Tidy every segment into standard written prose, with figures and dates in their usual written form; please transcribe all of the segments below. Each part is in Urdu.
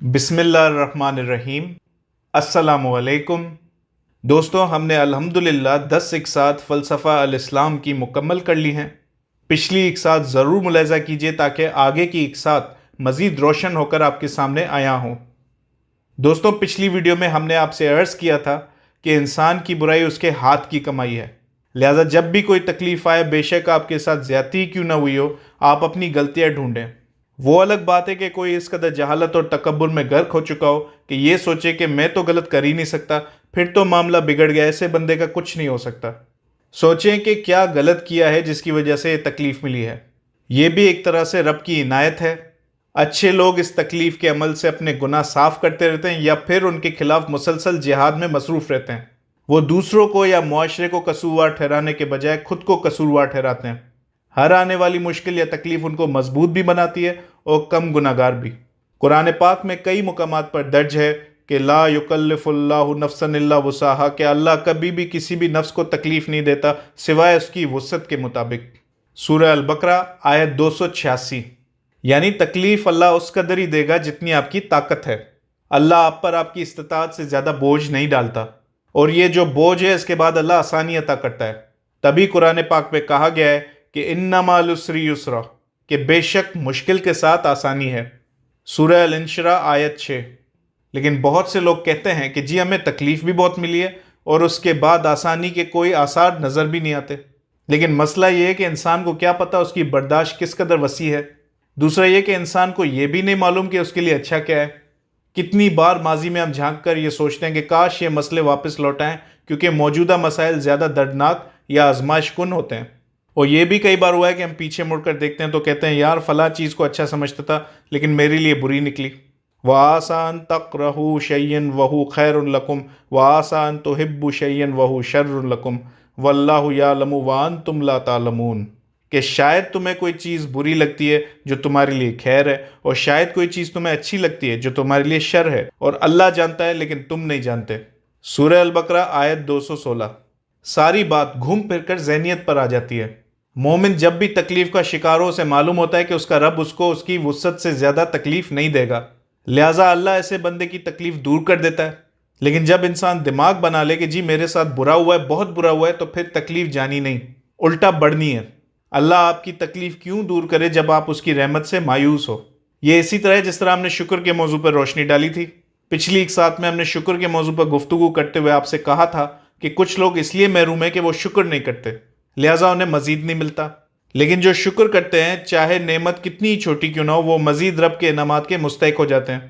بسم اللہ الرحمن الرحیم۔ السلام علیکم دوستوں، ہم نے الحمدللہ 10 اقساط فلسفہ الاسلام کی مکمل کر لی ہیں۔ پچھلی اقساط ضرور ملاحظہ کیجیے تاکہ آگے کی اقساط مزید روشن ہو کر آپ کے سامنے آیا ہوں۔ دوستوں، پچھلی ویڈیو میں ہم نے آپ سے عرض کیا تھا کہ انسان کی برائی اس کے ہاتھ کی کمائی ہے، لہذا جب بھی کوئی تکلیف آئے، بے شک آپ کے ساتھ زیادتی کیوں نہ ہوئی ہو، آپ اپنی غلطیاں ڈھونڈیں۔ وہ الگ بات ہے کہ کوئی اس قدر جہالت اور تکبر میں غرق ہو چکا ہو کہ یہ سوچے کہ میں تو غلط کر ہی نہیں سکتا، پھر تو معاملہ بگڑ گیا، ایسے بندے کا کچھ نہیں ہو سکتا۔ سوچیں کہ کیا غلط کیا ہے جس کی وجہ سے یہ تکلیف ملی ہے۔ یہ بھی ایک طرح سے رب کی عنایت ہے۔ اچھے لوگ اس تکلیف کے عمل سے اپنے گناہ صاف کرتے رہتے ہیں یا پھر ان کے خلاف مسلسل جہاد میں مصروف رہتے ہیں۔ وہ دوسروں کو یا معاشرے کو قصوروار ٹھہرانے کے بجائے خود کو قصوروار ٹھہراتے ہیں۔ ہر آنے والی مشکل یا تکلیف ان کو مضبوط بھی بناتی ہے اور کم گناہگار بھی۔ قرآن پاک میں کئی مقامات پر درج ہے کہ لا یکلف اللہ نفسا الا وسعہا، کہ اللہ کبھی بھی کسی بھی نفس کو تکلیف نہیں دیتا سوائے اس کی وسعت کے مطابق۔ سورہ البقرہ آیت 286۔ یعنی تکلیف اللہ اس قدر ہی دے گا جتنی آپ کی طاقت ہے۔ اللہ آپ پر آپ کی استطاعت سے زیادہ بوجھ نہیں ڈالتا، اور یہ جو بوجھ ہے اس کے بعد اللہ آسانی عطا کرتا ہے۔ تبھی قرآن پاک میں کہا گیا ہے کہ ان مع العسر یسرا، کہ بے شک مشکل کے ساتھ آسانی ہے۔ سورہ الانشراح آیت 6۔ لیکن بہت سے لوگ کہتے ہیں کہ جی ہمیں تکلیف بھی بہت ملی ہے اور اس کے بعد آسانی کے کوئی آثار نظر بھی نہیں آتے۔ لیکن مسئلہ یہ ہے کہ انسان کو کیا پتہ اس کی برداشت کس قدر وسیع ہے۔ دوسرا یہ کہ انسان کو یہ بھی نہیں معلوم کہ اس کے لیے اچھا کیا ہے۔ کتنی بار ماضی میں ہم جھانک کر یہ سوچتے ہیں کہ کاش یہ مسئلے واپس لوٹائیں، کیونکہ موجودہ مسائل زیادہ دردناک یا آزمائش کن ہوتے ہیں۔ اور یہ بھی کئی بار ہوا ہے کہ ہم پیچھے مڑ کر دیکھتے ہیں تو کہتے ہیں یار فلاں چیز کو اچھا سمجھتا تھا لیکن میرے لیے بری نکلی۔ وَعَسَىٰ أَن تَكْرَهُوا شَيْئًا وَهُوَ خَيْرٌ لَكُمْ وَعَسَىٰ أَن تُحِبُّوا شَيْئًا وَهُوَ شَرٌّ لَكُمْ وَاللَّهُ يَعْلَمُ وَأَنتُمْ لَا تَعْلَمُونَ، کہ شاید تمہیں کوئی چیز بری لگتی ہے جو تمہارے لیے خیر ہے، اور شاید کوئی چیز تمہیں اچھی لگتی ہے جو تمہارے لیے شر ہے، اور اللہ جانتا ہے لیکن تم نہیں جانتے۔ سورہ البقرہ آیت 216۔ ساری بات گھوم پھر کر ذہنیت پر آ جاتی ہے۔ مومن جب بھی تکلیف کا شکار ہو، اسے معلوم ہوتا ہے کہ اس کا رب اس کو اس کی وسعت سے زیادہ تکلیف نہیں دے گا، لہٰذا اللہ ایسے بندے کی تکلیف دور کر دیتا ہے۔ لیکن جب انسان دماغ بنا لے کہ جی میرے ساتھ برا ہوا ہے، بہت برا ہوا ہے، تو پھر تکلیف جانی نہیں، الٹا بڑھنی ہے۔ اللہ آپ کی تکلیف کیوں دور کرے جب آپ اس کی رحمت سے مایوس ہو؟ یہ اسی طرح ہے جس طرح ہم نے شکر کے موضوع پر روشنی ڈالی تھی۔ پچھلی ایک ساتھ میں ہم نے شکر کے موضوع پر گفتگو کرتے ہوئے آپ سے کہا تھا کہ کچھ لوگ اس لیے محروم ہیں کہ وہ شکر نہیں کرتے، لہٰذا انہیں مزید نہیں ملتا۔ لیکن جو شکر کرتے ہیں، چاہے نعمت کتنی ہی چھوٹی کیوں نہ ہو، وہ مزید رب کے انعامات کے مستحق ہو جاتے ہیں۔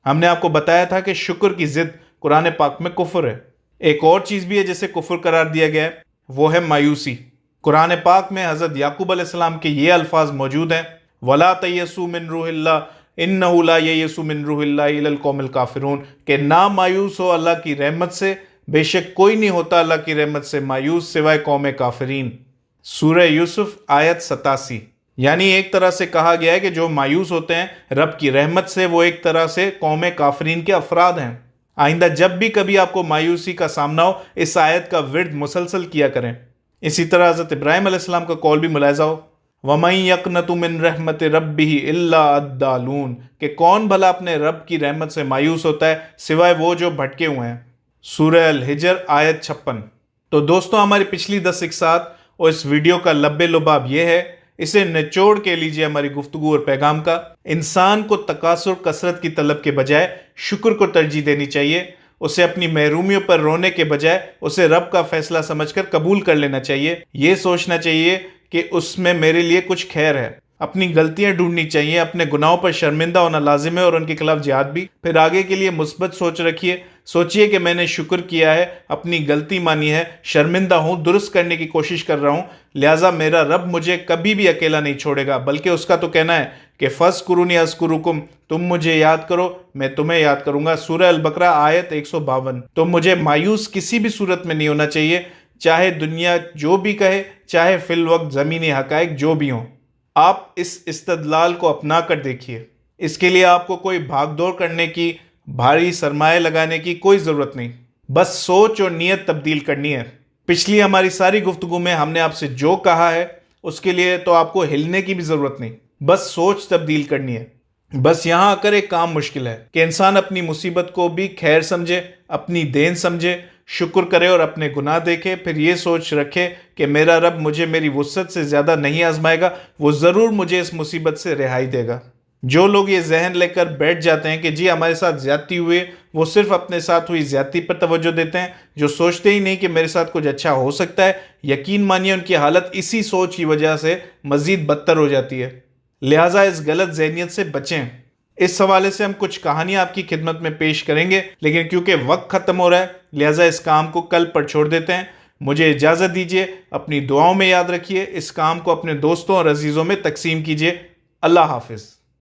ہم نے آپ کو بتایا تھا کہ شکر کی ضد قرآن پاک میں کفر ہے۔ ایک اور چیز بھی ہے جسے کفر قرار دیا گیا ہے، وہ ہے مایوسی۔ قرآن پاک میں حضرت یعقوب علیہ السلام کے یہ الفاظ موجود ہیں، وَلَا تَيَسُوا مِن رُوحِ اللَّهِ إِنَّهُ لَا يَيَسُ مِن رُوحِ اللَّهِ إِلَّا الْقَوْمُ الْكَافِرُونَ، کہ نہ مایوس ہو اللہ کی رحمت سے، بے شک کوئی نہیں ہوتا اللہ کی رحمت سے مایوس سوائے قوم کافرین۔ سورہ یوسف آیت 87۔ یعنی ایک طرح سے کہا گیا ہے کہ جو مایوس ہوتے ہیں رب کی رحمت سے، وہ ایک طرح سے قوم کافرین کے افراد ہیں۔ آئندہ جب بھی کبھی آپ کو مایوسی کا سامنا ہو، اس آیت کا ورد مسلسل کیا کریں۔ اسی طرح حضرت ابراہیم علیہ السلام کا قول بھی ملاحظہ ہو، وَمَن يَقْنَطُ مِن رَحْمَتِ رَبِّهِ إِلَّا الضَّالُونَ، کہ کون بھلا اپنے رب کی رحمت سے مایوس ہوتا ہے سوائے وہ جو بھٹکے ہوئے ہیں۔ سورہ الحجر آیت 56۔ تو دوستوں، ہماری پچھلی 10 اقساط اور اس ویڈیو کا لب لباب یہ ہے، اسے نچوڑ کے لیجئے ہماری گفتگو اور پیغام کا، انسان کو تکاثر کثرت کی طلب کے بجائے شکر کو ترجیح دینی چاہیے۔ اسے اپنی محرومیوں پر رونے کے بجائے اسے رب کا فیصلہ سمجھ کر قبول کر لینا چاہیے۔ یہ سوچنا چاہیے کہ اس میں میرے لیے کچھ خیر ہے۔ اپنی غلطیاں ڈھونڈنی چاہیے، اپنے گناہوں پر شرمندہ ہونا لازم ہے اور ان کے خلاف جہاد بھی۔ پھر آگے کے لیے مثبت سوچ رکھیے، سوچئے کہ میں نے شکر کیا ہے، اپنی غلطی مانی ہے، شرمندہ ہوں، درست کرنے کی کوشش کر رہا ہوں، لہٰذا میرا رب مجھے کبھی بھی اکیلا نہیں چھوڑے گا، بلکہ اس کا تو کہنا ہے کہ فَاذْكُرُونِی أَذْكُرْكُمْ، تم مجھے یاد کرو میں تمہیں یاد کروں گا۔ سورہ البقرہ آیت 152۔ تو مجھے مایوس کسی بھی صورت میں نہیں ہونا چاہیے، چاہے دنیا جو بھی کہے، چاہے فی الوقت زمینی حقائق جو بھی ہوں۔ آپ اس استدلال کو اپنا کر دیکھیے۔ اس کے لیے آپ کو کوئی بھاگ دوڑ کرنے کی، بھاری سرمایہ لگانے کی کوئی ضرورت نہیں، بس سوچ اور نیت تبدیل کرنی ہے۔ پچھلی ہماری ساری گفتگو میں ہم نے آپ سے جو کہا ہے اس کے لیے تو آپ کو ہلنے کی بھی ضرورت نہیں، بس سوچ تبدیل کرنی ہے۔ بس یہاں آ کر ایک کام مشکل ہے کہ انسان اپنی مصیبت کو بھی خیر سمجھے، اپنی دین سمجھے، شکر کرے اور اپنے گناہ دیکھے، پھر یہ سوچ رکھے کہ میرا رب مجھے میری وسعت سے زیادہ نہیں آزمائے گا، وہ ضرور مجھے اس مصیبت سے رہائی دے گا۔ جو لوگ یہ ذہن لے کر بیٹھ جاتے ہیں کہ جی ہمارے ساتھ زیادتی ہوئی، وہ صرف اپنے ساتھ ہوئی زیادتی پر توجہ دیتے ہیں، جو سوچتے ہی نہیں کہ میرے ساتھ کچھ اچھا ہو سکتا ہے، یقین مانیے ان کی حالت اسی سوچ کی وجہ سے مزید بدتر ہو جاتی ہے۔ لہٰذا اس غلط ذہنیت سے بچیں۔ اس حوالے سے ہم کچھ کہانیاں آپ کی خدمت میں پیش کریں گے، لیکن کیونکہ وقت ختم ہو رہا ہے لہٰذا اس کام کو کل پر چھوڑ دیتے ہیں۔ مجھے اجازت دیجیے، اپنی دعاؤں میں یاد رکھیے، اس کام کو اپنے دوستوں اور عزیزوں میں تقسیم کیجیے۔ اللہ حافظ۔